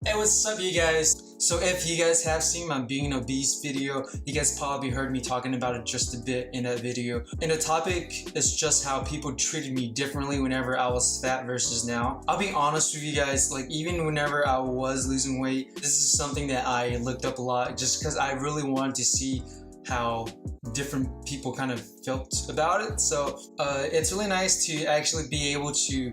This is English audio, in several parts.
Hey, what's up you guys? So if you guys have seen my being obese video, you guys probably heard me talking about it just a bit in that video. And the topic is just how people treated me differently whenever I was fat versus now. I'll be honest with you guys, like even whenever I was losing weight, this is something that I looked up a lot just because I really wanted to see how different people kind of felt about it. So it's really nice to actually be able to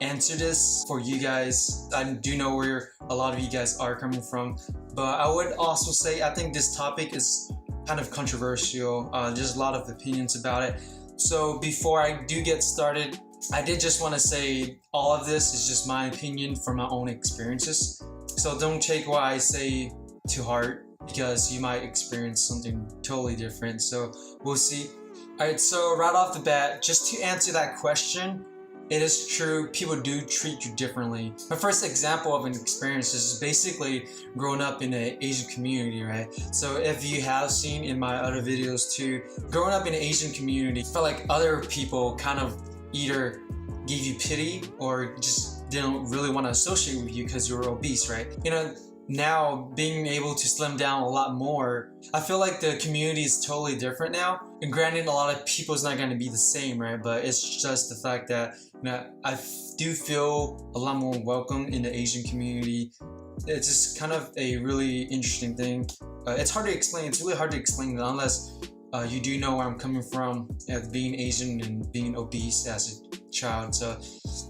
answer this for you guys. I do know where a lot of you guys are coming from, but I would also say I think this topic is kind of controversial. There's a lot of opinions about it. So before I do get started, I did just want to say all of this is just my opinion from my own experiences. So don't take what I say to heart because you might experience something totally different. So we'll see. Alright, so right off the bat, just to answer that question, it is true, people do treat you differently. My first example of an experience is basically growing up in an Asian community, right? So if you have seen in my other videos too, growing up in an Asian community, I felt like other people kind of either gave you pity or just didn't really want to associate with you because you were obese, right? You know, now being able to slim down a lot more, I feel like the community is totally different now. And granted, a lot of people is not going to be the same, right? But it's just the fact that, you know, I do feel a lot more welcome in the Asian community. It's just kind of a really interesting thing. It's hard to explain. It's really hard to explain unless you do know where I'm coming from as being Asian and being obese as a child. So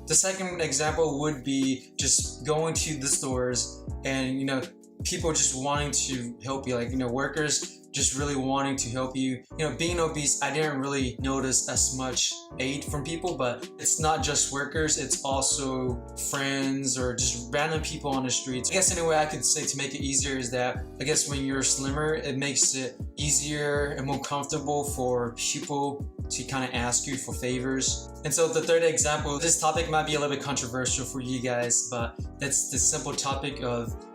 the second example would be just going to the stores and, you know, people just wanting to help you, like, you know, workers just really wanting to help you. You know, being obese, I didn't really notice as much aid from people, but it's not just workers, it's also friends or just random people on the streets. I guess any way I could say to make it easier is that I guess when you're slimmer, it makes it easier and more comfortable for people to kind of ask you for favors. And so the third example, this topic might be a little bit controversial for you guys, but it's the simple topic of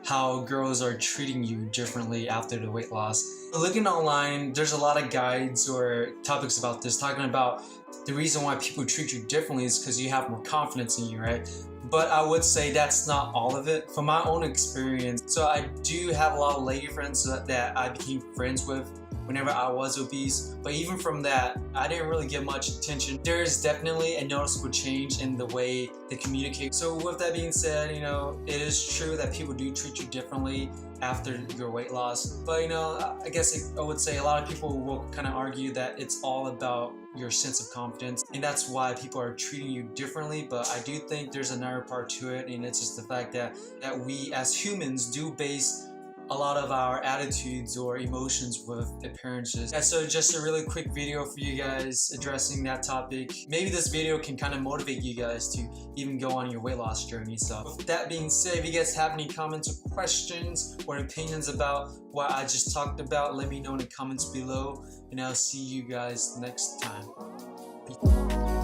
how girls are treating you differently after the weight loss. Looking online, there's a lot of guides or topics about this, talking about the reason why people treat you differently is because you have more confidence in you, right? But I would say that's not all of it. From my own experience, so I do have a lot of lady friends that I became friends with whenever I was obese, but even from that, I didn't really get much attention. There is definitely a noticeable change in the way they communicate. So with that being said, you know, it is true that people do treat you differently after your weight loss. But, you know, I guess I would say a lot of people will kind of argue that it's all about your sense of confidence, and that's why people are treating you differently. But I do think there's another part to it, and it's just the fact that we as humans do base a lot of our attitudes or emotions with appearances. And so just a really quick video for you guys addressing that topic. Maybe this video can kind of motivate you guys to even go on your weight loss journey. So with that being said, if you guys have any comments or questions or opinions about what I just talked about, let me know in the comments below, and I'll see you guys next time. Peace.